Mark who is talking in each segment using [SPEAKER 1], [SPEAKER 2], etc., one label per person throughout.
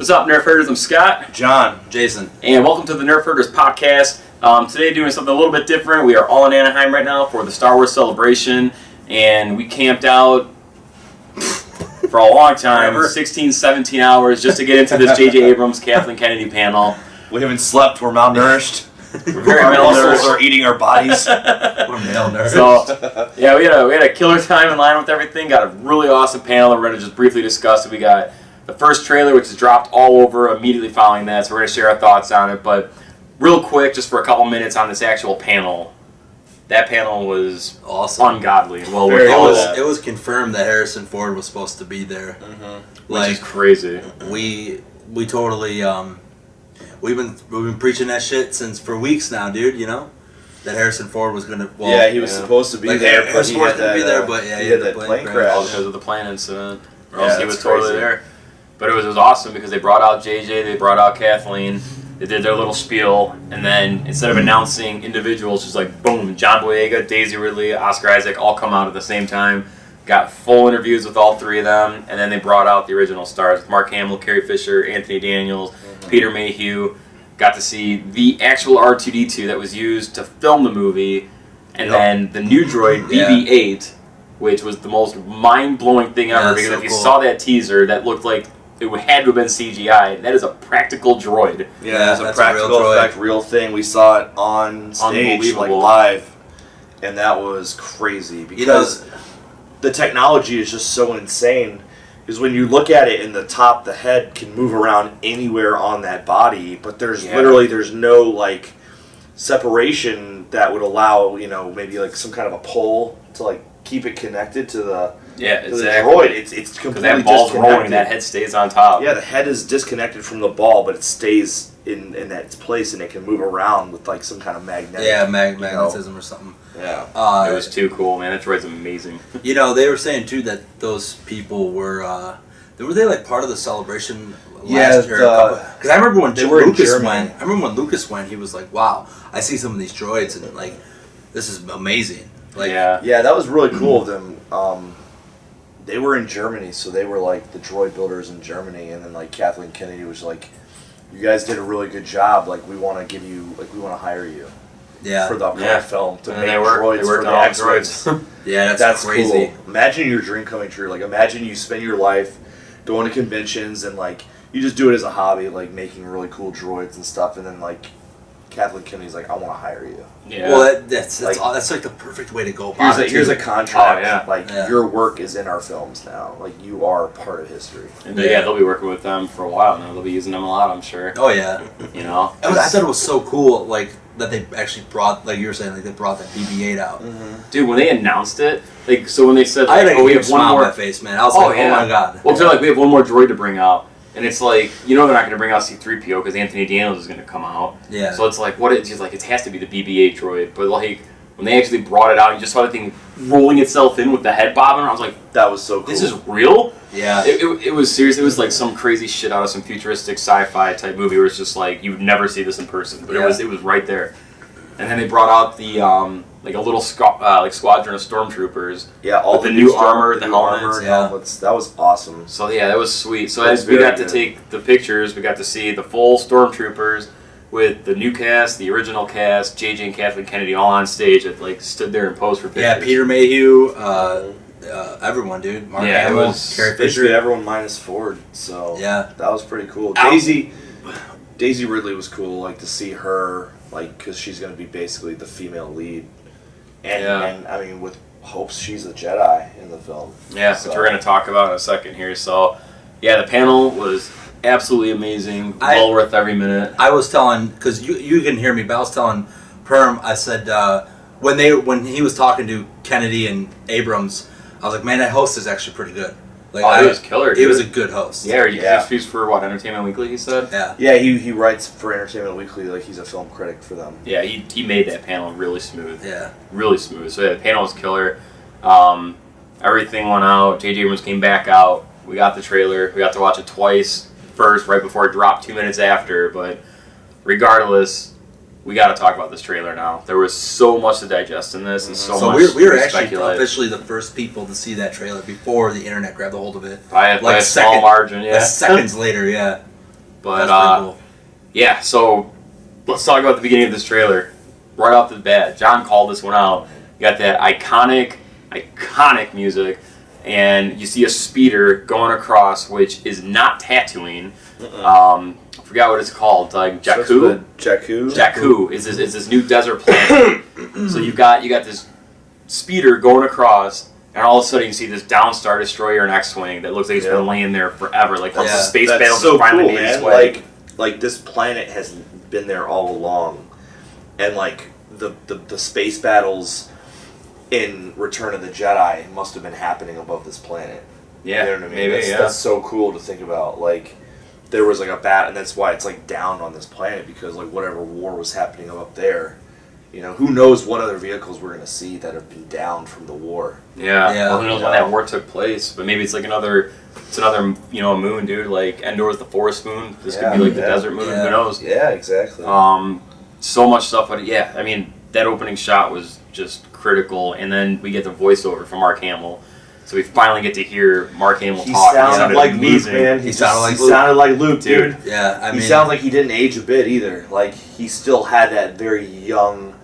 [SPEAKER 1] What's up, Nerf Herders? I'm Scott.
[SPEAKER 2] John.
[SPEAKER 3] Jason.
[SPEAKER 1] And welcome to the Nerf Herders podcast. Today doing something a little bit different. We are all in Anaheim right now for the Star Wars celebration. And we camped out for a long time, 16, 17 hours, just to get into this J.J. Abrams, Kathleen Kennedy panel.
[SPEAKER 2] We haven't slept. We're malnourished.
[SPEAKER 1] We're very
[SPEAKER 2] our
[SPEAKER 1] malnourished.
[SPEAKER 2] muscles are eating our bodies.
[SPEAKER 3] We're malnourished.
[SPEAKER 1] So, yeah, we had a killer time in line with everything. Got a really awesome panel that we're going to just briefly discuss. We got the first trailer, which is dropped all over immediately following that, so we're going to share our thoughts on it. But real quick, just for a couple minutes on this actual panel, that panel was
[SPEAKER 3] awesome,
[SPEAKER 1] ungodly. Well,
[SPEAKER 3] it was confirmed that Harrison Ford was supposed to be there,
[SPEAKER 1] which is crazy.
[SPEAKER 3] We totally we've been preaching that shit for weeks now, dude. You know that Harrison Ford was gonna. Well,
[SPEAKER 2] yeah, he was supposed to be there, but he had that plane crash.
[SPEAKER 1] All because of the plane incident. Or else he was totally there. But it was awesome because they brought out JJ, they brought out Kathleen, they did their little spiel, and then instead of announcing individuals, just like boom, John Boyega, Daisy Ridley, Oscar Isaac all come out at the same time. Got full interviews with all three of them, and then they brought out the original stars: Mark Hamill, Carrie Fisher, Anthony Daniels, Peter Mayhew. Got to see the actual R2-D2 that was used to film the movie, and then the new droid BB-8, which was the most mind-blowing thing ever. Because if you saw that teaser, that looked like it had to have been CGI. That is a practical droid.
[SPEAKER 2] Yeah, it's a practical effect, real thing. We saw it on stage, like live, and that was crazy because the technology is just so insane. Because when you look at it in the top, the head can move around anywhere on that body, but there's there's no like separation that would allow maybe like some kind of a pull to like keep it connected to the droid. It's completely
[SPEAKER 1] that ball's rolling, that head stays on top.
[SPEAKER 2] Yeah, the head is disconnected from the ball, but it stays in its place, and it can move around with like some kind of magnetic.
[SPEAKER 3] magnetism or something.
[SPEAKER 2] Yeah,
[SPEAKER 1] it was too cool, man. That droid's amazing.
[SPEAKER 3] They were saying too that those people were they like part of the celebration last year? Because I remember when Lucas went, he was like, "Wow, I see some of these droids, and like, this is amazing." Like,
[SPEAKER 2] yeah, that was really cool of them. They were in Germany, so they were like the droid builders in Germany, and then like Kathleen Kennedy was like, "You guys did a really good job. Like, we want to hire you." Yeah, for the upcoming film to make droids for the X-Wings.
[SPEAKER 3] Yeah, that's crazy.
[SPEAKER 2] Cool. Imagine your dream coming true. Like, imagine you spend your life going to conventions and like you just do it as a hobby, like making really cool droids and stuff, and then like Kathleen Kennedy's like, "I want to hire you."
[SPEAKER 3] Yeah. Well, that's like the perfect way to go about it.
[SPEAKER 2] Here's a contract. Your work is in our films now. Like, you are part of history.
[SPEAKER 1] And they'll be working with them for a while now. They'll be using them a lot, I'm sure.
[SPEAKER 3] Oh yeah. I thought it was so cool, like that they actually brought, like you were saying, like they brought that BB-8 out.
[SPEAKER 1] Dude, when they announced it, like, so when they said,
[SPEAKER 3] I had we have one more on my face, man. I was like, oh my god.
[SPEAKER 1] Well, they're like, we have one more droid to bring out. And it's like, they're not going to bring out C-3PO because Anthony Daniels is going to come out. Yeah. So it's like, it has to be the BB-8 droid. But like, when they actually brought it out, you just saw the thing rolling itself in with the head bobbing. I was like,
[SPEAKER 2] that was so cool.
[SPEAKER 1] This is real?
[SPEAKER 3] Yeah.
[SPEAKER 1] It was serious. It was like some crazy shit out of some futuristic sci-fi type movie where it's just like, you would never see this in person. But it was right there. And then they brought out the, like a little squadron of stormtroopers.
[SPEAKER 2] Yeah, all
[SPEAKER 1] with the new armor, the helmets.
[SPEAKER 2] That was awesome.
[SPEAKER 1] So yeah, that was sweet. So as we got to take the pictures, we got to see the full stormtroopers with the new cast, the original cast, JJ and Kathleen Kennedy all on stage that like stood there and posed for pictures.
[SPEAKER 3] Yeah, Peter Mayhew, everyone, dude. Mark Hamill, Carrie Fisher,
[SPEAKER 2] everyone minus Ford. So
[SPEAKER 3] yeah,
[SPEAKER 2] that was pretty cool. Daisy Ridley was cool, like to see her. Like, because she's going to be basically the female lead. And I mean, with hopes she's a Jedi in the film.
[SPEAKER 1] Yeah, which we're going to talk about in a second here. So, yeah, the panel was absolutely amazing. Well worth every minute.
[SPEAKER 3] I was telling, because you can hear me, but I was telling Perm, I said, when he was talking to Kennedy and Abrams, I was like, man, that host is actually pretty good. Like,
[SPEAKER 1] he was killer, dude.
[SPEAKER 3] He was a good host.
[SPEAKER 1] He's for what, Entertainment Weekly, he said?
[SPEAKER 2] Yeah, he writes for Entertainment Weekly, like he's a film critic for them.
[SPEAKER 1] Yeah, he made that panel really smooth.
[SPEAKER 3] Yeah.
[SPEAKER 1] Really smooth. So yeah, the panel was killer. Everything went out. J.J. Abrams came back out. We got the trailer. We got to watch it twice. First, right before it dropped, 2 minutes after. But regardless, we got to talk about this trailer now. There was so much to digest in this, and so much
[SPEAKER 3] we were actually officially the first people to see that trailer before the internet grabbed a hold of it.
[SPEAKER 1] By a small margin, yeah.
[SPEAKER 3] Seconds later, yeah.
[SPEAKER 1] But
[SPEAKER 3] cool.
[SPEAKER 1] Yeah, so let's talk about the beginning of this trailer. Right off the bat, John called this one out. You got that iconic music, and you see a speeder going across, which is not Tatooine. I forgot what it's called. Like Jakku. Jakku is this new desert planet. So you got this speeder going across, and all of a sudden you see this Downstar destroyer and X-wing that looks like it's been laying there forever. Like once the space battle
[SPEAKER 2] so
[SPEAKER 1] finally
[SPEAKER 2] cool,
[SPEAKER 1] made its
[SPEAKER 2] man.
[SPEAKER 1] way.
[SPEAKER 2] Like this planet has been there all along, and like the space battles in Return of the Jedi must have been happening above this planet.
[SPEAKER 1] Yeah,
[SPEAKER 2] you know what I mean?
[SPEAKER 1] maybe.
[SPEAKER 2] That's so cool to think about. Like there was like a bat, and that's why it's like down on this planet, because like whatever war was happening up there. You know, who knows what other vehicles we're going to see that have been down from the war.
[SPEAKER 1] Yeah. Well, who knows when that war took place, but maybe it's like another moon, dude. Like Endor's the forest moon. This could be like the desert moon.
[SPEAKER 2] Yeah.
[SPEAKER 1] Who knows?
[SPEAKER 2] Yeah, exactly.
[SPEAKER 1] So much stuff, but yeah, I mean, that opening shot was just critical, and then we get the voiceover from Mark Hamill. So we finally get to hear Mark Hamill talk.
[SPEAKER 2] He sounded like amazing. Luke, man. He sounded like Luke, dude.
[SPEAKER 3] Yeah, I mean,
[SPEAKER 2] he sounds like he didn't age a bit either. Like he still had that very young.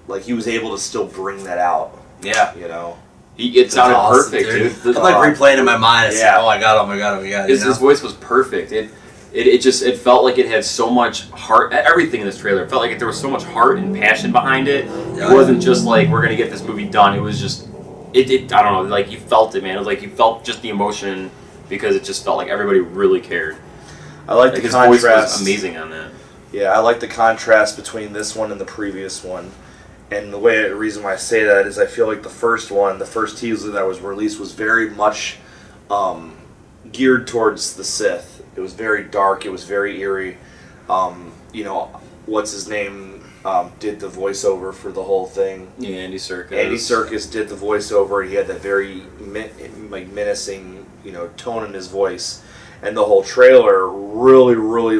[SPEAKER 2] Like he was able to still bring that out.
[SPEAKER 1] Yeah,
[SPEAKER 2] you know,
[SPEAKER 1] it sounded perfect, dude.
[SPEAKER 3] I'm like replaying in my mind. I said, "Oh, I got it.
[SPEAKER 1] His voice was perfect. It felt like it had so much heart. Everything in this trailer, it felt like there was so much heart and passion behind it. It wasn't just like we're gonna get this movie done. It was just I don't know. Like you felt it, man. It was like you felt just the emotion because it just felt like everybody really cared.
[SPEAKER 2] I like the
[SPEAKER 1] his
[SPEAKER 2] contrast.
[SPEAKER 1] Voice was amazing on that.
[SPEAKER 2] Yeah, I like the contrast between this one and the previous one. And the reason why I say that is I feel like the first teaser that was released was very much geared towards the Sith. It was very dark. It was very eerie. You know, what's his name did the voiceover for the whole thing.
[SPEAKER 1] Yeah, Andy Serkis.
[SPEAKER 2] Andy Serkis did the voiceover. He had that very menacing, tone in his voice, and the whole trailer really, really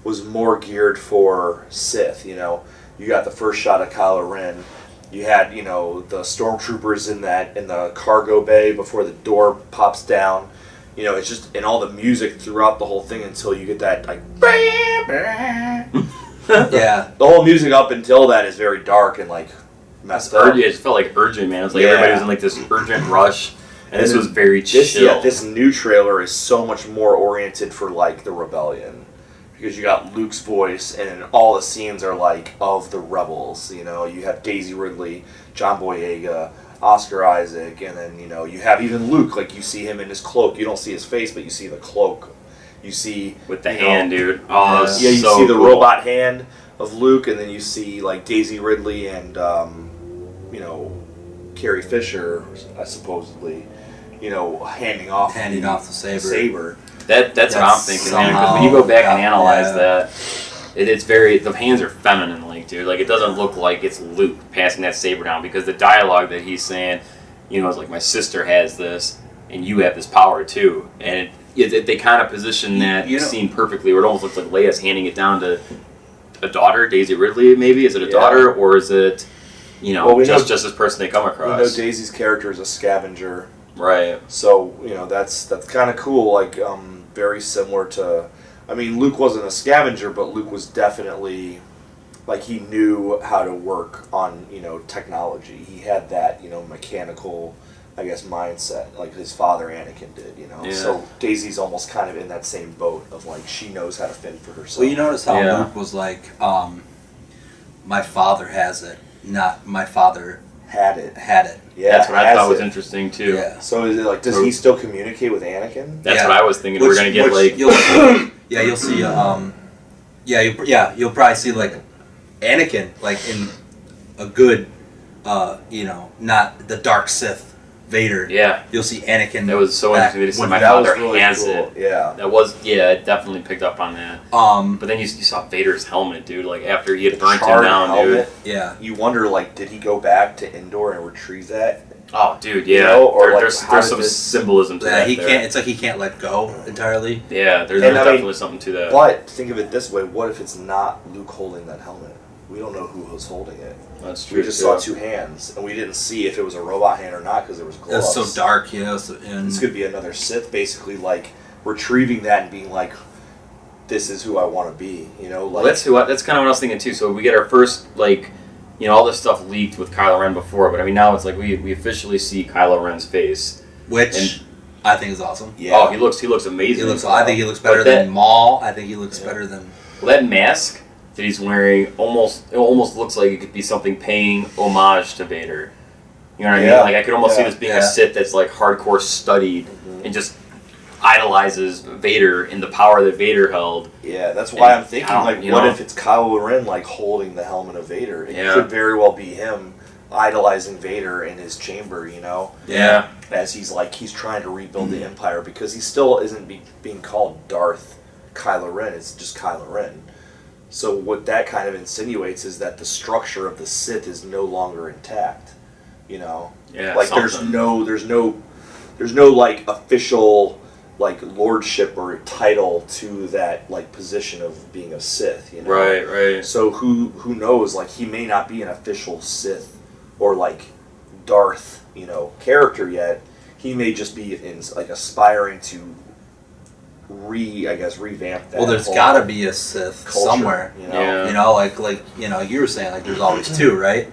[SPEAKER 2] was more geared for Sith. You got the first shot of Kylo Ren. You had, the stormtroopers in the cargo bay before the door pops down. It's just, and all the music throughout the whole thing until you get that,
[SPEAKER 3] yeah.
[SPEAKER 2] The whole music up until that is very dark and, messed up.
[SPEAKER 1] It felt like urgent, man. It's like everybody was in, this urgent rush, and this was very chill.
[SPEAKER 2] This new trailer is so much more oriented for, the rebellion. Because you got Luke's voice, and all the scenes are of the rebels. You have Daisy Ridley, John Boyega, Oscar Isaac, and then you have even Luke. You see him in his cloak. You don't see his face, but you see the cloak. You see
[SPEAKER 1] with the hand, dude. Oh,
[SPEAKER 2] you see the robot hand of Luke, and then you see Daisy Ridley and Carrie Fisher, supposedly, handing off
[SPEAKER 3] the saber.
[SPEAKER 1] That's what I'm thinking, man. Because when you go back and analyze that, it's very, the hands are feminine, dude. It doesn't look like it's Luke passing that saber down, because the dialogue that he's saying, is my sister has this, and you have this power too, and they kind of position that scene perfectly, where it almost looks like Leia's handing it down to a daughter, Daisy Ridley. Maybe is it a daughter, or is it, just this person they come across?
[SPEAKER 2] We know Daisy's character is a scavenger.
[SPEAKER 1] Right.
[SPEAKER 2] So, that's kind of cool, very similar to, Luke wasn't a scavenger, but Luke was definitely, he knew how to work on, technology. He had that, mechanical, I guess, mindset, like his father Anakin did,
[SPEAKER 1] Yeah.
[SPEAKER 2] So Daisy's almost kind of in that same boat of, she knows how to fend for herself.
[SPEAKER 3] Well, you notice how Luke was my father has it, not my father
[SPEAKER 2] had it.
[SPEAKER 1] Yeah, that's what I thought was interesting too.
[SPEAKER 2] Yeah. So is it does he still communicate with Anakin?
[SPEAKER 1] That's what I was thinking. We're gonna get
[SPEAKER 3] you'll see you'll probably see Anakin in a good not the dark Sith Vader.
[SPEAKER 1] Yeah.
[SPEAKER 3] You'll see Anakin.
[SPEAKER 1] That was so interesting to see my father has it.
[SPEAKER 2] Yeah.
[SPEAKER 1] That was it definitely picked up on that. But then you saw Vader's helmet, dude, after he had burnt him down,
[SPEAKER 2] helmet,
[SPEAKER 1] dude.
[SPEAKER 3] Yeah.
[SPEAKER 2] You wonder did he go back to Endor and retrieve that?
[SPEAKER 1] Oh, dude, yeah. Or there's some symbolism to that.
[SPEAKER 3] He can't. It's he can't let go entirely.
[SPEAKER 1] Yeah, there's definitely something to that.
[SPEAKER 2] But think of it this way: what if it's not Luke holding that helmet? We don't know who was holding it.
[SPEAKER 1] That's true.
[SPEAKER 2] We just saw two hands, and we didn't see if it was a robot hand or not because there was gloves.
[SPEAKER 3] It was so dark, and
[SPEAKER 2] this could be another Sith, basically retrieving that and being this is who I want to be. You know, like
[SPEAKER 1] that's kind of what I was thinking too. So we get our first all this stuff leaked with Kylo Ren before, but I mean now it's like we officially see Kylo Ren's face,
[SPEAKER 3] which I think is awesome.
[SPEAKER 1] Yeah. Oh, he looks amazing.
[SPEAKER 3] I think he looks better than Maul. I think he looks better than.
[SPEAKER 1] Well, that mask that he's wearing almost looks like it could be something paying homage to Vader. You know what I mean? Like I could almost see this being a Sith that's like hardcore studied and just idolizes Vader and the power that Vader held.
[SPEAKER 2] Yeah, that's why I'm thinking what if it's Kylo Ren like holding the helmet of Vader? It could very well be him idolizing Vader in his chamber, you know?
[SPEAKER 1] Yeah.
[SPEAKER 2] As he's trying to rebuild the Empire, because he still isn't being called Darth Kylo Ren, it's just Kylo Ren. So what that kind of insinuates is that the structure of the Sith is no longer intact, you know?
[SPEAKER 1] Yeah.
[SPEAKER 2] Like there's no like official like lordship or title to that like position of being a Sith, you know?
[SPEAKER 1] Right.
[SPEAKER 2] So who knows, like he may not be an official Sith or like Darth, you know, character yet. He may just be aspiring to revamp that.
[SPEAKER 3] Well, there's got to be a Sith
[SPEAKER 2] culture,
[SPEAKER 3] somewhere,
[SPEAKER 2] you know.
[SPEAKER 1] Yeah.
[SPEAKER 3] You know, like you were saying, like there's always two, right?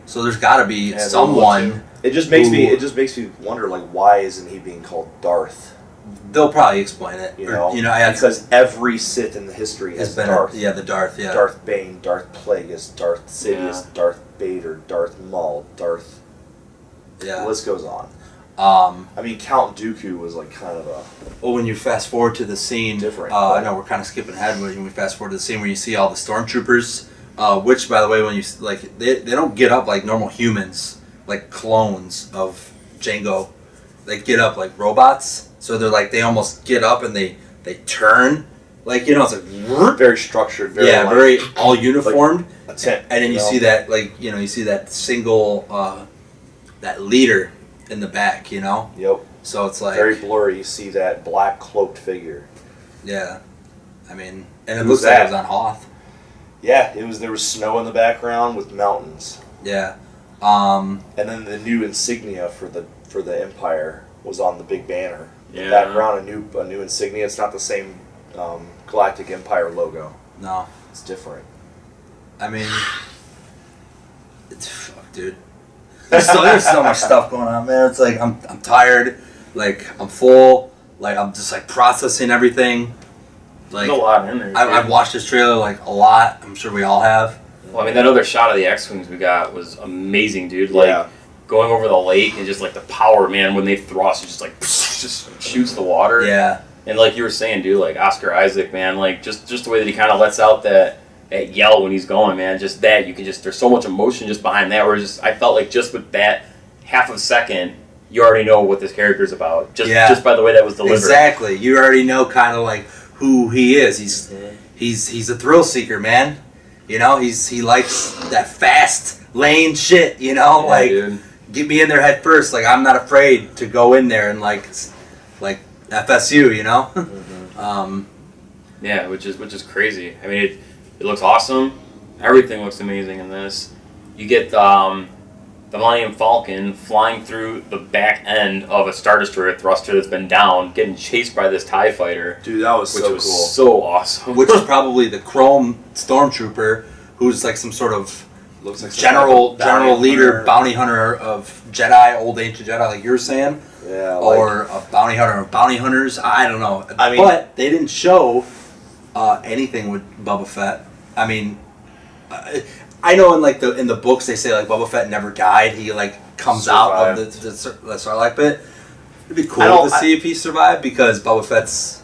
[SPEAKER 3] So there's got to be someone.
[SPEAKER 2] It just makes me wonder, like, why isn't he being called Darth?
[SPEAKER 3] They'll probably explain it,
[SPEAKER 2] because every Sith in the history has been Darth.
[SPEAKER 3] The Darth, yeah.
[SPEAKER 2] Darth Bane, Darth Plagueis, Darth Sidious, Darth Vader, Darth Maul, Darth.
[SPEAKER 3] Yeah.
[SPEAKER 2] The list goes on. I mean, Count Dooku was like kind of a.
[SPEAKER 3] Well, when you fast forward to the scene,
[SPEAKER 2] different.
[SPEAKER 3] I know we're kind of skipping ahead, but when we fast forward to the scene where you see all the stormtroopers, which, by the way, when you they don't get up like normal humans, like clones of Jango. They get up like robots, so they're like they almost get up and they turn, like it's like
[SPEAKER 2] very structured,
[SPEAKER 3] very all uniformed.
[SPEAKER 2] Like a tent,
[SPEAKER 3] and then you see that you see that single that leader in the back, Yep. So it's like
[SPEAKER 2] very blurry. You see that black cloaked figure.
[SPEAKER 3] Yeah, I mean, and it looks like it was on Hoth.
[SPEAKER 2] Yeah, it was. There was snow in the background with mountains.
[SPEAKER 3] Yeah.
[SPEAKER 2] And then the new insignia for the Empire was on the big banner.
[SPEAKER 1] Yeah.
[SPEAKER 2] The background, a new insignia. It's not the same Galactic Empire logo.
[SPEAKER 3] No,
[SPEAKER 2] it's different.
[SPEAKER 3] I mean, fuck, dude. There's so much stuff going on, man. It's like I'm tired, like I'm full, like I'm just like processing everything. Like
[SPEAKER 1] there's a lot in there.
[SPEAKER 3] I've watched this trailer like a lot. I'm sure we all have.
[SPEAKER 1] Well, I mean, that other shot of the X-Wings we got was amazing, dude. Like going over the lake and just like the power, man, when they thrust, it just shoots the water.
[SPEAKER 3] Yeah.
[SPEAKER 1] And like you were saying, dude, like Oscar Isaac, man, like just the way that he kind of lets out that yell when he's going, man, just that you can there's so much emotion just behind that. Where I felt like just with that half of a second, you already know what this character's about. Just by the way that was delivered.
[SPEAKER 3] Exactly. You already know kind of like who he is. He's a thrill seeker, man. He likes that fast lane shit.
[SPEAKER 1] Dude.
[SPEAKER 3] Get me in there head first. Like I'm not afraid to go in there and like FSU.
[SPEAKER 1] Yeah, which is crazy. I mean, it looks awesome. Everything looks amazing in this. You get the Millennium Falcon flying through the back end of a Star Destroyer thruster that's been down, getting chased by this TIE fighter.
[SPEAKER 2] Dude, that was so cool.
[SPEAKER 1] So awesome.
[SPEAKER 3] Which is probably the Chrome Stormtrooper, who's like some sort of
[SPEAKER 2] looks like
[SPEAKER 3] general leader, bounty hunter of Jedi, old ancient Jedi, like you were saying.
[SPEAKER 2] Yeah.
[SPEAKER 3] Or a bounty hunter of bounty hunters. I don't know.
[SPEAKER 2] I mean,
[SPEAKER 3] but they didn't show anything with Boba Fett. I mean, I know in the books they say like Boba Fett never died. He like comes
[SPEAKER 2] survived.
[SPEAKER 3] out of the Sarlacc pit. It'd be cool to see if he survived because Boba Fett's.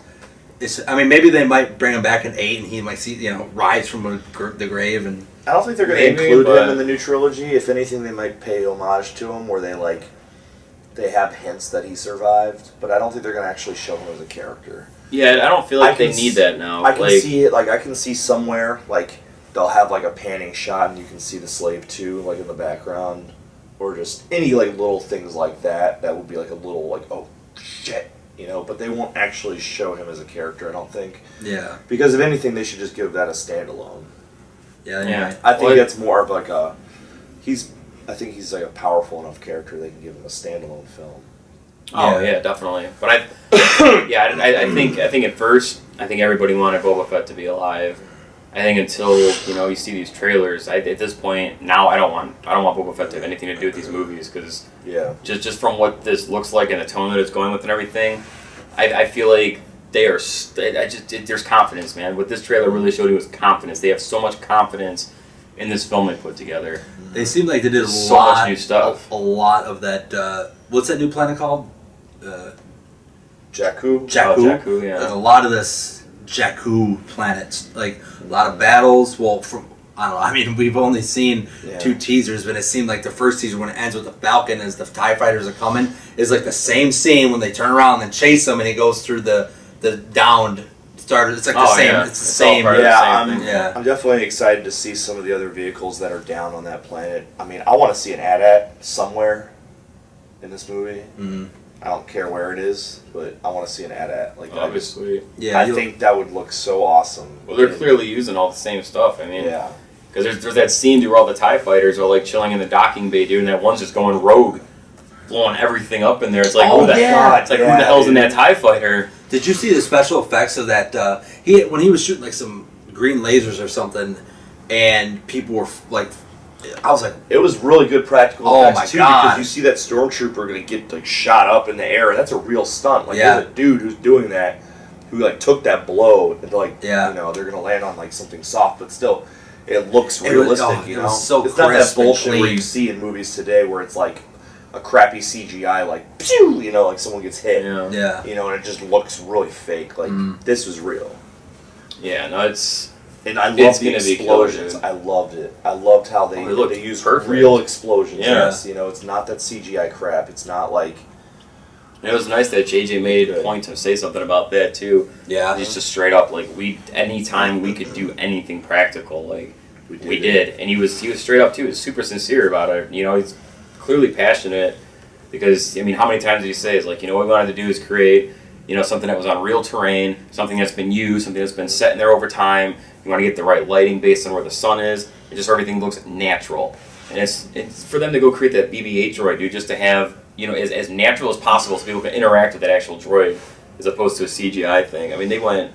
[SPEAKER 3] I mean, maybe they might bring him back in 8 and he might see rise from the grave and.
[SPEAKER 2] I don't think they're going to include him in the new trilogy. If anything, they might pay homage to him where they have hints that he survived, but I don't think they're going to actually show him as a character.
[SPEAKER 1] Yeah, I don't feel like they need that now.
[SPEAKER 2] I can see it. Like I can see somewhere like they'll have like a panning shot and you can see the Slave 2 like in the background, or just any like little things like that. That would be like a little like oh shit, But they won't actually show him as a character. I don't think.
[SPEAKER 3] Yeah.
[SPEAKER 2] Because if anything, they should just give that a standalone.
[SPEAKER 3] Yeah.
[SPEAKER 2] I think that's more of like a. I think he's like a powerful enough character they can give him a standalone film.
[SPEAKER 1] Oh yeah, definitely. But I think at first I think everybody wanted Boba Fett to be alive. I think until you see these trailers, at this point now I don't want Boba Fett to have anything to do with these movies because just from what this looks like and the tone that it's going with and everything, I feel like they are. There's confidence, man. What this trailer really showed you was confidence. They have so much confidence in this film they put together.
[SPEAKER 3] They seem like they did
[SPEAKER 1] so much new stuff.
[SPEAKER 3] A lot of that. What's that new planet called?
[SPEAKER 2] Jakku.
[SPEAKER 1] Jakku, yeah.
[SPEAKER 3] Like a lot of this Jakku planets, like a lot of battles. Well, I don't know. I mean, we've only seen 2 teasers, but it seemed like the first teaser, when it ends with the Falcon as the TIE fighters are coming, is like the same scene when they turn around and chase them, and he goes through the downed starter. It's like the same.
[SPEAKER 1] Yeah.
[SPEAKER 3] It's the same.
[SPEAKER 2] I'm definitely excited to see some of the other vehicles that are down on that planet. I mean, I want to see an AT-AT somewhere in this movie. Mm-hmm. I don't care where it is, but I want to see an AT-AT. Like,
[SPEAKER 1] obviously.
[SPEAKER 2] I think that would look so awesome.
[SPEAKER 1] Well, they're clearly using all the same stuff. I mean, because there's that scene, dude, where all the TIE fighters are like chilling in the docking bay, dude, and that one's just going rogue, blowing everything up in there. It's like, who the hell's in that TIE fighter?
[SPEAKER 3] Did you see the special effects of that? When he was shooting like some green lasers or something, and people were like, I was like,
[SPEAKER 2] it was really good practical effects too,
[SPEAKER 3] God.
[SPEAKER 2] because you see that stormtrooper gonna get like shot up in the air, and that's a real stunt. Like there's a dude who's doing that, who like took that blow, and like they're gonna land on like something soft, but still, it looks realistic. You know,
[SPEAKER 3] so
[SPEAKER 2] it's not that bullshit where you see in movies today where it's like a crappy CGI, like pew, like someone gets hit.
[SPEAKER 3] Yeah.
[SPEAKER 2] And it just looks really fake. Like this was real.
[SPEAKER 1] Yeah, no, it's.
[SPEAKER 2] And I loved the explosions. I loved it. I loved how they used real explosions.
[SPEAKER 1] Yeah.
[SPEAKER 2] Yes, it's not that CGI crap. It's not like.
[SPEAKER 1] And it was nice that JJ made a point to say something about that too.
[SPEAKER 3] Yeah.
[SPEAKER 1] He's just straight up like anytime we could do anything practical, like we did, and he was straight up too. He was super sincere about it. He's clearly passionate because how many times did he say is like what we wanted to do is create something that was on real terrain, something that's been used, something that's been set in there over time. You want to get the right lighting based on where the sun is. And just everything looks natural. And it's for them to go create that BB-8 droid, dude, just to have, as natural as possible so people can interact with that actual droid as opposed to a CGI thing. I mean, they went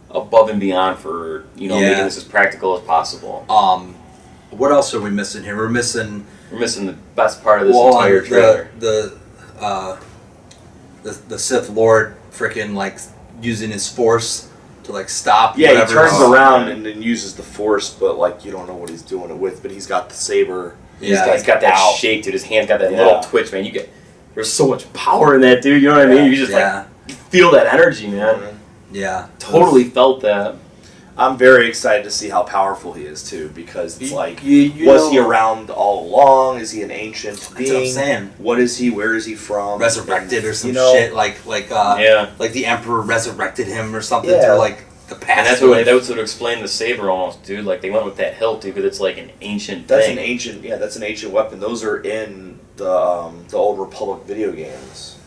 [SPEAKER 1] above and beyond for, making this as practical as possible.
[SPEAKER 3] What else are we missing here? We're missing
[SPEAKER 1] the best part of this entire trailer.
[SPEAKER 3] The Sith Lord freaking, like, using his Force to like stop.
[SPEAKER 2] Yeah, he turns around and then uses the Force, but like you don't know what he's doing it with. But he's got the saber.
[SPEAKER 1] He's got that shake, dude. His hand's got that little twitch, man. There's so much power in that, dude. You know what I mean? You just you feel that energy, man.
[SPEAKER 2] Mm-hmm.
[SPEAKER 3] Yeah,
[SPEAKER 1] totally felt that.
[SPEAKER 2] I'm very excited to see how powerful he is too, because it's like, was he around all along? Is he an ancient being?
[SPEAKER 3] That's what I'm saying.
[SPEAKER 2] What is he? Where is he from?
[SPEAKER 3] Resurrected or some shit like the Emperor resurrected him or something through like the past.
[SPEAKER 1] And that's what explained the saber almost, dude. Like they went with that hilt, dude, because it's like an ancient.
[SPEAKER 2] That's an ancient weapon. Those are in the Old Republic video games.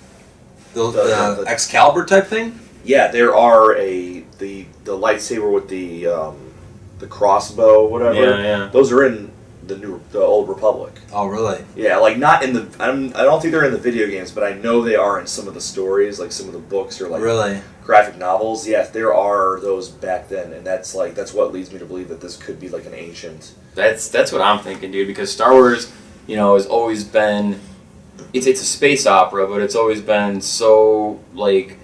[SPEAKER 3] The Excalibur type thing.
[SPEAKER 2] Yeah, there are the lightsaber with the crossbow, whatever.
[SPEAKER 1] Yeah.
[SPEAKER 2] Those are in the Old Republic.
[SPEAKER 3] Oh, really?
[SPEAKER 2] Yeah, like not in the. I don't think they're in the video games, but I know they are in some of the stories, like some of the books or like graphic novels. Yes, there are those back then, and that's what leads me to believe that this could be like an ancient.
[SPEAKER 1] That's what I'm thinking, dude. Because Star Wars, has always been. It's a space opera, but it's always been so like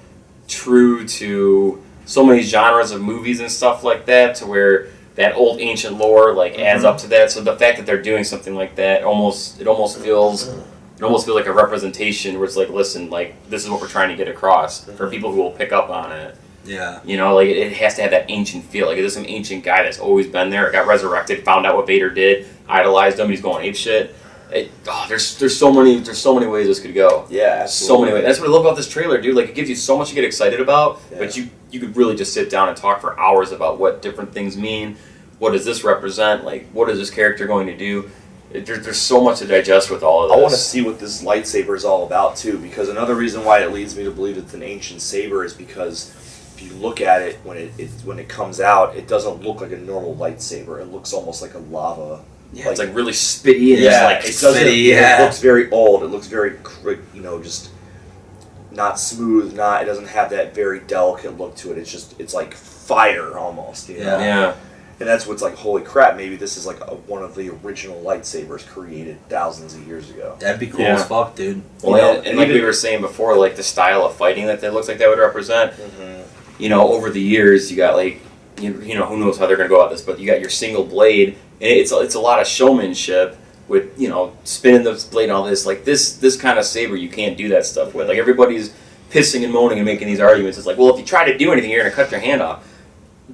[SPEAKER 1] true to so many genres of movies and stuff like that, to where that old ancient lore like adds up to that. So the fact that they're doing something like that almost feels like a representation where it's like, listen, like this is what we're trying to get across for people who will pick up on it.
[SPEAKER 3] Yeah.
[SPEAKER 1] Like it has to have that ancient feel. Like there's some ancient guy that's always been there, got resurrected, found out what Vader did, idolized him, he's going apeshit. There's so many ways this could go.
[SPEAKER 2] Yeah, absolutely.
[SPEAKER 1] So many ways. That's what I love about this trailer, dude. Like it gives you so much to get excited about, but you could really just sit down and talk for hours about what different things mean. What does this represent? Like what is this character going to do? There's so much to digest with all of this.
[SPEAKER 2] I want to see what this lightsaber is all about too, because another reason why it leads me to believe it's an ancient saber is because if you look at it when it comes out, it doesn't look like a normal lightsaber. It looks almost like a lava.
[SPEAKER 1] Yeah, it's like really spitty and
[SPEAKER 2] it looks very old. It looks very, not smooth, it doesn't have that very delicate look to it. It's like fire almost, you know?
[SPEAKER 1] Yeah.
[SPEAKER 2] And that's what's like, holy crap, maybe this is like one of the original lightsabers created thousands of years ago.
[SPEAKER 3] That'd be cool as fuck, dude.
[SPEAKER 1] Well, and like we were saying before, like the style of fighting that looks like that would represent, you know, over the years, you got like, you know, who knows how they're going to go at this, but you got your single blade, and it's a lot of showmanship with, you know, spinning the blade and all this. Like this kind of saber, you can't do that stuff with. Like everybody's pissing and moaning and making these arguments. It's like, well, if you try to do anything, you're going to cut your hand off.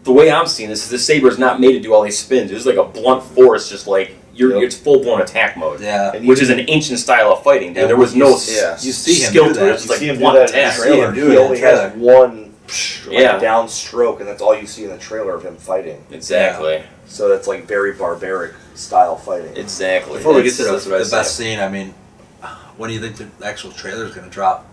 [SPEAKER 1] The way I'm seeing this is the saber is not made to do all these spins. It's like a blunt force, just like it's full blown attack mode.
[SPEAKER 3] Yeah,
[SPEAKER 1] which is an ancient style of fighting, dude. There was no
[SPEAKER 3] you see him
[SPEAKER 1] skill
[SPEAKER 3] do
[SPEAKER 1] to
[SPEAKER 3] that.
[SPEAKER 1] it. It's just like
[SPEAKER 2] see him
[SPEAKER 1] one
[SPEAKER 2] do that in
[SPEAKER 1] attack.
[SPEAKER 2] the trailer. He only has one downstroke, and that's all you see in the trailer of him fighting.
[SPEAKER 1] Exactly.
[SPEAKER 2] Yeah. So that's like very barbaric style fighting.
[SPEAKER 1] Exactly.
[SPEAKER 3] Before we get to the best scene, I mean, when do you think the actual trailer is going to drop?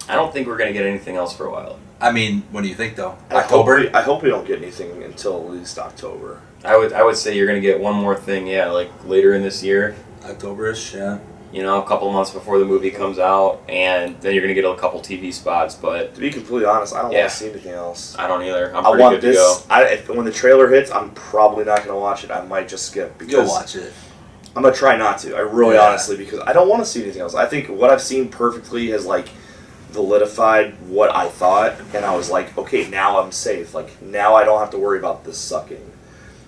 [SPEAKER 1] I don't think we're going to get anything else for a while.
[SPEAKER 3] I mean, when do you think though?
[SPEAKER 2] October? I hope we don't get anything until at least October.
[SPEAKER 1] I would say you're going to get one more thing, like later in this year.
[SPEAKER 3] October-ish, yeah.
[SPEAKER 1] You know, a couple months before the movie comes out, and then you're going to get a couple TV spots, but...
[SPEAKER 2] To be completely honest, I don't want to see anything else.
[SPEAKER 1] I don't either. I'm
[SPEAKER 2] pretty
[SPEAKER 1] good to go.
[SPEAKER 2] When the trailer hits, I'm probably not going to watch it. I might just skip. Because
[SPEAKER 3] you'll watch it.
[SPEAKER 2] I'm going to try not to. I really honestly, because I don't want to see anything else. I think what I've seen perfectly has, like, validified what I thought, and I was like, okay, now I'm safe. Like, now I don't have to worry about this sucking.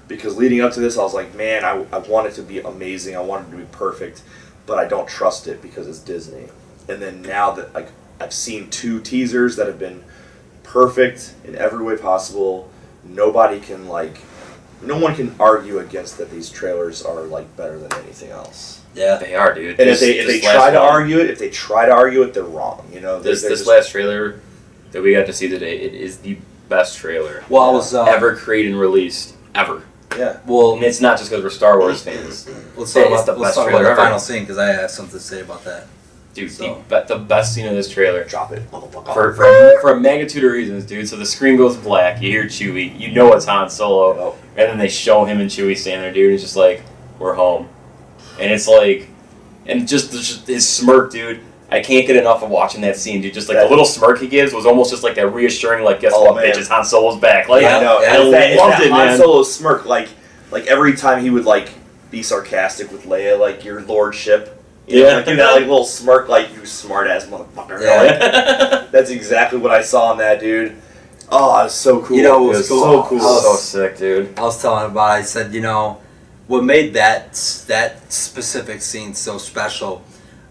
[SPEAKER 2] Because leading up to this, I was like, man, I want it to be amazing. I want it to be perfect. But I don't trust it because it's Disney. And then now that like I've seen 2 teasers that have been perfect in every way possible, no one can argue against that these trailers are like better than anything else.
[SPEAKER 1] Yeah, they are, dude.
[SPEAKER 2] And if they try to argue it, they're wrong. You know,
[SPEAKER 1] this last trailer that we got to see today, it is the best trailer ever created and released ever.
[SPEAKER 2] Yeah.
[SPEAKER 1] Well, and it's not just because we're Star Wars fans.
[SPEAKER 3] Let's talk about the final scene because I have something to say about that.
[SPEAKER 1] Dude, the best scene of this trailer.
[SPEAKER 2] Drop it.
[SPEAKER 1] For a magnitude of reasons, dude. So the screen goes black. You hear Chewie. You know it's Han Solo. And then they show him and Chewie standing there, dude. It's just like, we're home. And it's like, and just his smirk, dude. I can't get enough of watching that scene, dude. Just like the little smirk he gives was almost just like that reassuring, like, guess what, bitch, it's Han Solo's back. Like,
[SPEAKER 2] I know.
[SPEAKER 1] I loved it, man.
[SPEAKER 2] Han Solo's smirk, like every time he would like be sarcastic with Leia, like your lordship. You know, like, do that like little smirk, like you smart ass motherfucker. Yeah. Like, that's exactly what I saw in that, dude. Oh, it was so cool.
[SPEAKER 3] You know,
[SPEAKER 2] it was so cool.
[SPEAKER 1] So sick, dude.
[SPEAKER 3] I was telling him about it. I said, you know, what made that specific scene so special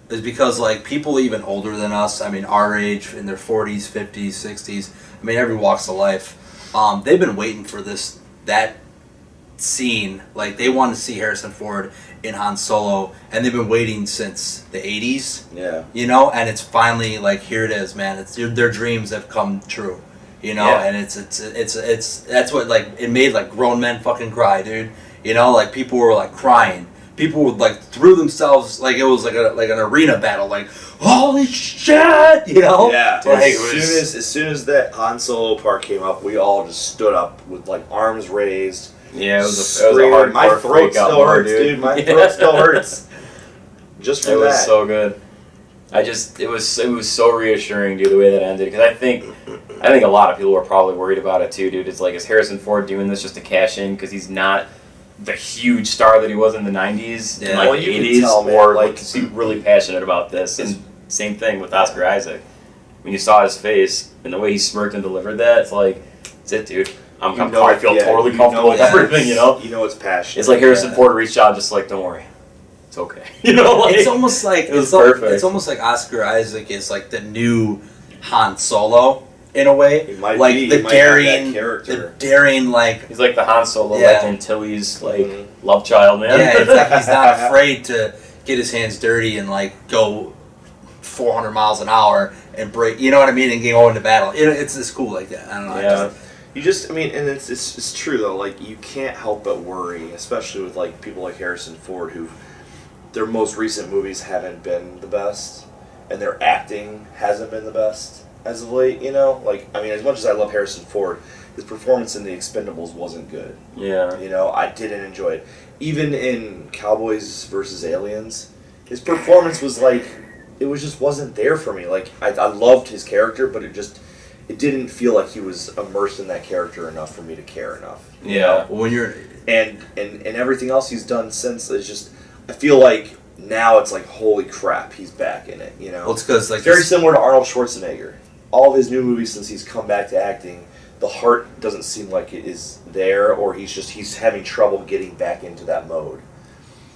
[SPEAKER 3] is because, like, people even older than us, I mean, our age, in their 40s, 50s, 60s, I mean, every walks of life, they've been waiting for that scene. Like, they want to see Harrison Ford in Han Solo, and they've been waiting since the 80s.
[SPEAKER 2] Yeah.
[SPEAKER 3] You know, and it's finally, like, here it is, man. It's their dreams have come true. You know, and it's that's what, like, it made, like, grown men fucking cry, dude. You know, like, people were, like, crying. People would, like, threw themselves, like, it was like an arena battle, like, holy shit, you know?
[SPEAKER 2] Yeah.
[SPEAKER 1] Like,
[SPEAKER 2] as soon as that Han Solo part came up, we all just stood up with, like, arms raised.
[SPEAKER 1] Yeah, it was a hardcore
[SPEAKER 2] My throat still hurts, dude. My throat still hurts. Just from that.
[SPEAKER 1] It was so good. It was so reassuring, dude, the way that ended. Because I think a lot of people were probably worried about it too, dude. It's like, is Harrison Ford doing this just to cash in because he's not the huge star that he was in the 90s and like the 80s, or like is he really passionate about this? And same thing with Oscar Isaac. When you saw his face and the way he smirked and delivered that, it's like, that's it, dude. I feel totally comfortable with everything, you know?
[SPEAKER 2] You know it's passionate.
[SPEAKER 1] It's like Harrison Ford reached out just like, don't worry. It's okay. You know, like,
[SPEAKER 3] it's almost like
[SPEAKER 1] perfect.
[SPEAKER 3] It's almost like Oscar Isaac is like the new Han Solo in a way.
[SPEAKER 2] He might
[SPEAKER 3] like
[SPEAKER 2] be.
[SPEAKER 3] the
[SPEAKER 2] He might
[SPEAKER 3] daring,
[SPEAKER 2] have that character.
[SPEAKER 3] the daring, like
[SPEAKER 1] he's like the Han Solo, like Antilles, like love child, man.
[SPEAKER 3] Yeah, it's like he's not afraid to get his hands dirty and like go 400 miles an hour and break. You know what I mean? And go into battle. It's cool like that. I don't know.
[SPEAKER 1] Yeah.
[SPEAKER 2] And it's true though. Like, you can't help but worry, especially with like people like Harrison Ford, who their most recent movies haven't been the best, and their acting hasn't been the best as of late. You know, like, I mean, as much as I love Harrison Ford, his performance in The Expendables wasn't good.
[SPEAKER 1] Yeah.
[SPEAKER 2] You know, I didn't enjoy it. Even in Cowboys vs. Aliens, his performance was like it was just wasn't there for me. Like I loved his character, but it didn't feel like he was immersed in that character enough for me to care enough.
[SPEAKER 1] Yeah.
[SPEAKER 3] When you're
[SPEAKER 2] and everything else he's done since is just, I feel like now it's like, holy crap, he's back in it. You know,
[SPEAKER 3] well, it's because like
[SPEAKER 2] very similar to Arnold Schwarzenegger. All of his new movies since he's come back to acting, the heart doesn't seem like it is there, or he's having trouble getting back into that mode.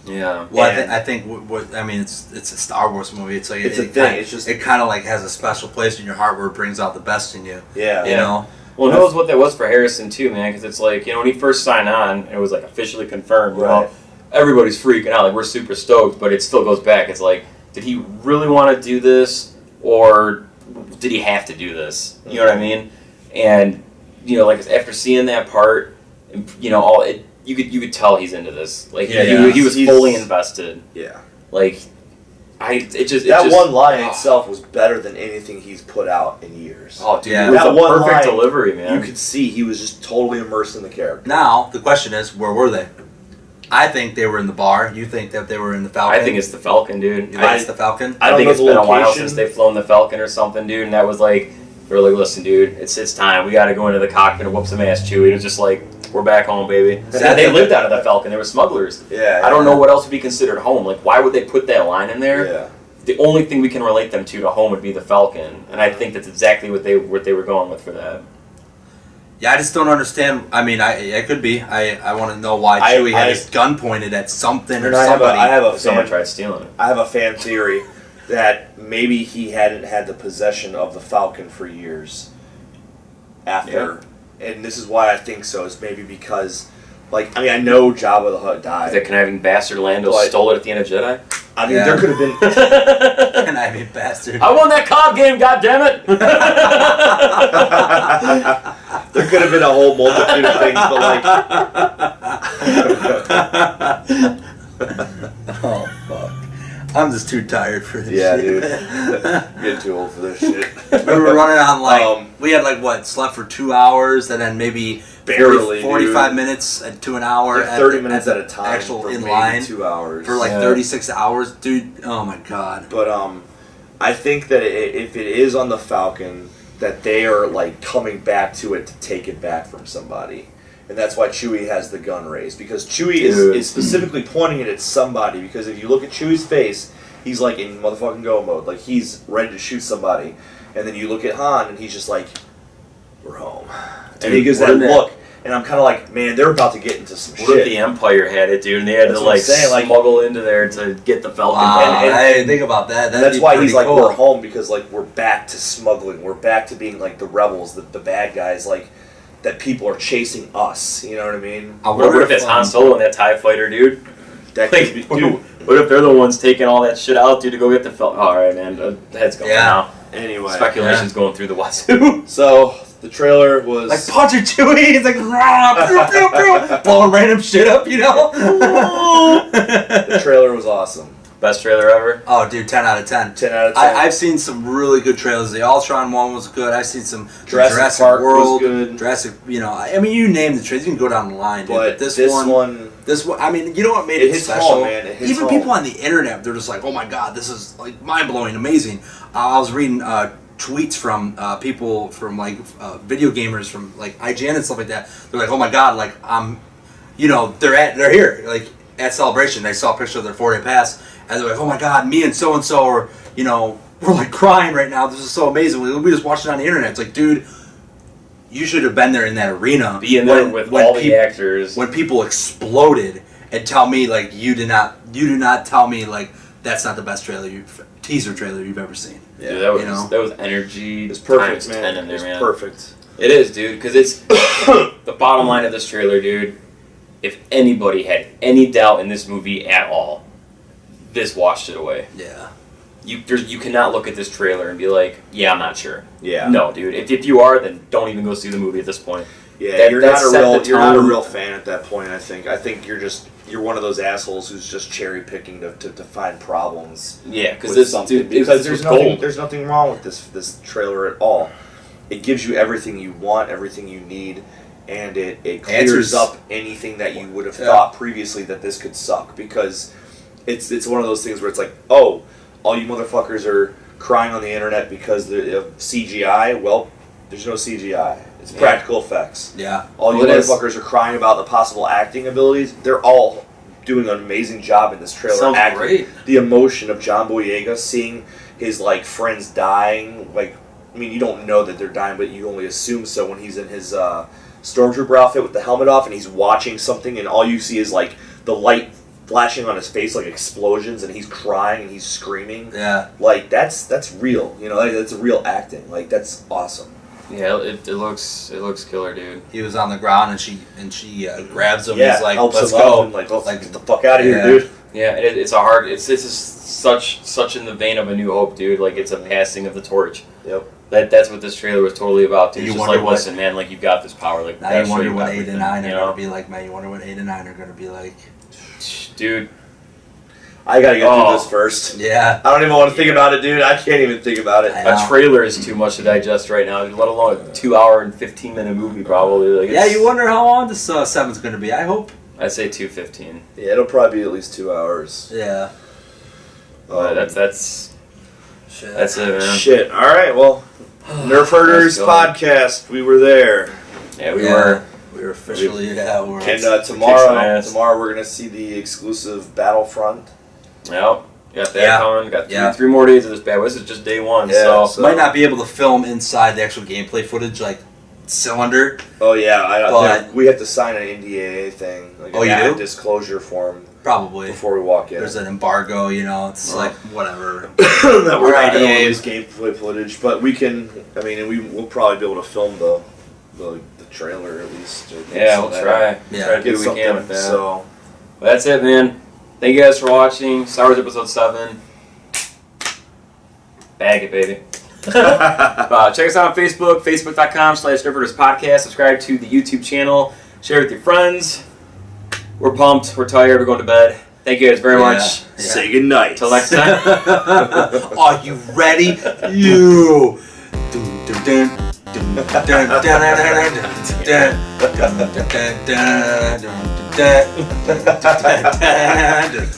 [SPEAKER 1] Yeah.
[SPEAKER 3] Well, I think it's a Star Wars movie. It's like
[SPEAKER 2] it's a thing. It
[SPEAKER 3] kind of like has a special place in your heart where it brings out the best in you.
[SPEAKER 2] Yeah.
[SPEAKER 3] You know.
[SPEAKER 1] Well, who knows what that was for Harrison too, man? Because it's like, you know, when he first signed on, it was like officially confirmed. You know, everybody's freaking out, like we're super stoked, but it still goes back. It's like, did he really want to do this, or did he have to do this? You know what I mean? And you know, like after seeing that part, you know, all it. You could tell he's into this. Like he was fully invested.
[SPEAKER 2] Yeah.
[SPEAKER 1] Like
[SPEAKER 2] one line itself was better than anything he's put out in years.
[SPEAKER 1] Oh, dude,
[SPEAKER 3] yeah.
[SPEAKER 1] it was
[SPEAKER 2] that
[SPEAKER 1] a
[SPEAKER 2] one
[SPEAKER 1] perfect
[SPEAKER 2] line,
[SPEAKER 1] delivery, man.
[SPEAKER 2] You could see he was just totally immersed in the character.
[SPEAKER 3] Now the question is, where were they? I think they were in the bar. You think that they were in the Falcon?
[SPEAKER 1] I think it's the Falcon, dude.
[SPEAKER 3] You think it's the Falcon?
[SPEAKER 1] I think it's been a while since they've flown the Falcon or something, dude. And that was like, they were like, listen, dude, it's time. We got to go into the cockpit and whoop some ass, Chewie. It was just like, we're back home, baby. They lived out of the Falcon. They were smugglers.
[SPEAKER 2] Yeah.
[SPEAKER 1] I don't know what else would be considered home. Like, why would they put that line in there?
[SPEAKER 2] Yeah.
[SPEAKER 1] The only thing we can relate them to home would be the Falcon, and I think that's exactly what they were going with for that.
[SPEAKER 3] Yeah, I just don't understand. I mean, it could be. I want to know why Chewie had his gun pointed at something or somebody.
[SPEAKER 1] Someone tried stealing it.
[SPEAKER 2] I have a fan theory that maybe he hadn't had the possession of the Falcon for years after. Yeah. And this is why I think so, is maybe because, like, I mean, I know Jabba the Hutt died.
[SPEAKER 1] The conniving bastard Lando stole it at the end of Jedi?
[SPEAKER 2] I mean, there could have been...
[SPEAKER 3] Conniving bastard.
[SPEAKER 1] I won that cob game, goddammit!
[SPEAKER 2] There could have been a whole multitude of things, but, like...
[SPEAKER 3] Oh, fuck. I'm just too tired for this
[SPEAKER 2] shit.
[SPEAKER 3] Dude.
[SPEAKER 2] I'm getting too old for this shit.
[SPEAKER 3] We were running on, like... we had, like, what, slept for 2 hours, and then maybe...
[SPEAKER 2] Barely,
[SPEAKER 3] 45 minutes to an hour.
[SPEAKER 2] Yeah, 30 minutes at a time.
[SPEAKER 3] Actual
[SPEAKER 2] for
[SPEAKER 3] in
[SPEAKER 2] maybe
[SPEAKER 3] line
[SPEAKER 2] 2 hours.
[SPEAKER 3] For like 36 hours, dude. Oh my god.
[SPEAKER 2] But I think that if it is on the Falcon, that they are like coming back to it to take it back from somebody, and that's why Chewie has the gun raised, because Chewie is specifically pointing it at somebody. Because if you look at Chewie's face, he's like in motherfucking go mode, like he's ready to shoot somebody, and then you look at Han, and he's just like, "We're home," and he gives that look. And I'm kind of like, man, they're about to get into some shit.
[SPEAKER 1] What if the Empire had it, dude, and they had to like smuggle into there to get the Falcon?
[SPEAKER 3] And I didn't think about that.
[SPEAKER 2] That's why he's like, we're home, because like we're back to smuggling. We're back to being like the rebels, the bad guys, like that people are chasing us. You know what I mean?
[SPEAKER 1] What if it's Han Solo and that TIE fighter, dude?
[SPEAKER 2] That could be, dude.
[SPEAKER 1] What if they're the ones taking all that shit out, dude, to go get the Falcon? All right, man, the head's going now.
[SPEAKER 2] Anyway,
[SPEAKER 1] speculation's going through the wazoo.
[SPEAKER 2] So. The trailer was...
[SPEAKER 3] Like, punch it, Chewie! It's like, blowing random shit up, you know?
[SPEAKER 2] The trailer was awesome.
[SPEAKER 1] Best trailer ever?
[SPEAKER 3] Oh, dude, 10 out of 10.
[SPEAKER 2] 10 out of 10.
[SPEAKER 3] I've seen some really good trailers. The Ultron one was good. I've seen some
[SPEAKER 2] Jurassic Park
[SPEAKER 3] World.
[SPEAKER 2] Was good.
[SPEAKER 3] Jurassic, you know, I mean, you name the trailers. You can go down the line, dude.
[SPEAKER 2] But
[SPEAKER 3] this one, I mean, you know what made it special?
[SPEAKER 2] Home, man.
[SPEAKER 3] Even people on the internet, they're just like, oh my god, this is like mind-blowing, amazing. I was reading... tweets from people from like video gamers from like IGN and stuff like that. They're like, oh my god, like you know, they're here like at Celebration. They saw a picture of their 4-day pass, and they're like, oh my god, me and so are, you know, we're like crying right now. This is so amazing. We just watched it on the internet. It's like, dude, you should have been there in that arena.
[SPEAKER 1] Be in there with all the actors
[SPEAKER 3] when people exploded, and tell me like you do not tell me like that's not the best teaser trailer you've ever seen.
[SPEAKER 1] Yeah, dude, that was energy.
[SPEAKER 2] It's perfect,
[SPEAKER 1] times
[SPEAKER 2] man.
[SPEAKER 1] 10 in there, man.
[SPEAKER 2] Perfect.
[SPEAKER 1] It is, dude, because it's the bottom line of this trailer, dude. If anybody had any doubt in this movie at all, this washed it away.
[SPEAKER 3] Yeah.
[SPEAKER 1] You cannot look at this trailer and be like, yeah, I'm not sure.
[SPEAKER 2] Yeah.
[SPEAKER 1] No, dude. If you are, then don't even go see the movie at this point.
[SPEAKER 2] Yeah, you're not a real fan at that point. I think you're one of those assholes who's just cherry picking to find problems.
[SPEAKER 1] Yeah, because
[SPEAKER 2] there's nothing wrong with this trailer at all. It gives you everything you want, everything you need, and it clears up anything that you would have thought previously that this could suck, because it's one of those things where it's like, oh, all you motherfuckers are crying on the internet because of CGI. Well, there's no CGI. It's practical effects.
[SPEAKER 3] Yeah.
[SPEAKER 2] All you motherfuckers are crying about the possible acting abilities. They're all doing an amazing job in this trailer.
[SPEAKER 1] Sounds great.
[SPEAKER 2] The emotion of John Boyega, seeing his like friends dying. Like, I mean, you don't know that they're dying, but you only assume so when he's in his stormtrooper outfit with the helmet off and he's watching something, and all you see is like the light flashing on his face, like explosions, and he's crying and he's screaming.
[SPEAKER 3] Yeah.
[SPEAKER 2] Like that's real. You know, that's real acting. Like, that's awesome.
[SPEAKER 1] Yeah, it looks killer, dude.
[SPEAKER 3] He was on the ground and she grabs him.
[SPEAKER 2] Yeah,
[SPEAKER 3] and is like,
[SPEAKER 2] helps
[SPEAKER 3] let's
[SPEAKER 2] him
[SPEAKER 3] go.
[SPEAKER 2] up and like, get the fuck out of here, dude.
[SPEAKER 1] Yeah, it's a hard. It's just such in the vein of A New Hope, dude. Like, it's a passing of the torch.
[SPEAKER 2] Yep.
[SPEAKER 1] That's what this trailer was totally about, dude.
[SPEAKER 3] You
[SPEAKER 1] It's just
[SPEAKER 3] wonder
[SPEAKER 1] like, listen, man, like, you've got this power. Like,
[SPEAKER 3] Now you wonder
[SPEAKER 1] you've
[SPEAKER 3] what
[SPEAKER 1] got
[SPEAKER 3] 8 and
[SPEAKER 1] everything,
[SPEAKER 3] 9 are
[SPEAKER 1] you know?
[SPEAKER 3] going to be like, man. You wonder what 8 and 9 are going to be like.
[SPEAKER 1] Dude.
[SPEAKER 2] I gotta get through this first.
[SPEAKER 3] Yeah.
[SPEAKER 2] I don't even want to think about it, dude. I can't even think about it.
[SPEAKER 1] A trailer is too much to digest right now, let alone a 2-hour and 15-minute movie, probably. Like,
[SPEAKER 3] Yeah, you wonder how long this 7's going to be, I hope.
[SPEAKER 1] I'd say 2:15.
[SPEAKER 2] Yeah, it'll probably be at least 2 hours.
[SPEAKER 3] Yeah.
[SPEAKER 1] That's
[SPEAKER 3] Shit.
[SPEAKER 1] it, man.
[SPEAKER 2] Shit. All right. Well, Nerf Herders podcast. We were there.
[SPEAKER 1] Yeah, we were.
[SPEAKER 3] We were officially, we're
[SPEAKER 2] And tomorrow we're gonna see the exclusive Battlefront.
[SPEAKER 1] Yep. Got that coming. Got three more days of this bad boy. This is just day one.
[SPEAKER 2] Yeah,
[SPEAKER 1] so
[SPEAKER 3] might not be able to film inside the actual gameplay footage, like cylinder.
[SPEAKER 2] Oh yeah, we have to sign an NDAA thing. Like
[SPEAKER 3] you do?
[SPEAKER 2] Disclosure form.
[SPEAKER 3] Probably.
[SPEAKER 2] Before we walk in.
[SPEAKER 3] There's an embargo, it's like, whatever.
[SPEAKER 2] That we're not going to use gameplay footage, but we can, we'll probably be able to film the trailer at least.
[SPEAKER 1] Yeah, we'll try.
[SPEAKER 3] Yeah.
[SPEAKER 1] Try to do
[SPEAKER 2] get
[SPEAKER 1] what we
[SPEAKER 2] something,
[SPEAKER 1] can with that.
[SPEAKER 2] So.
[SPEAKER 1] Well, that's it, man. Thank you guys for watching. Star Wars Episode 7. Bag it, baby. Check us out on Facebook, facebook.com/NerfHerdersPodcast. Subscribe to the YouTube channel. Share with your friends. We're pumped. We're tired. We're going to bed. Thank you guys very much.
[SPEAKER 2] Yeah. Say goodnight.
[SPEAKER 1] Till next time.
[SPEAKER 3] Are you ready? You. Dun, dun, dun, dun, dun, dun, dun, dun, dun, dun, dun, dun, dun, dun, dun, dun, dun, dun, dun, dun.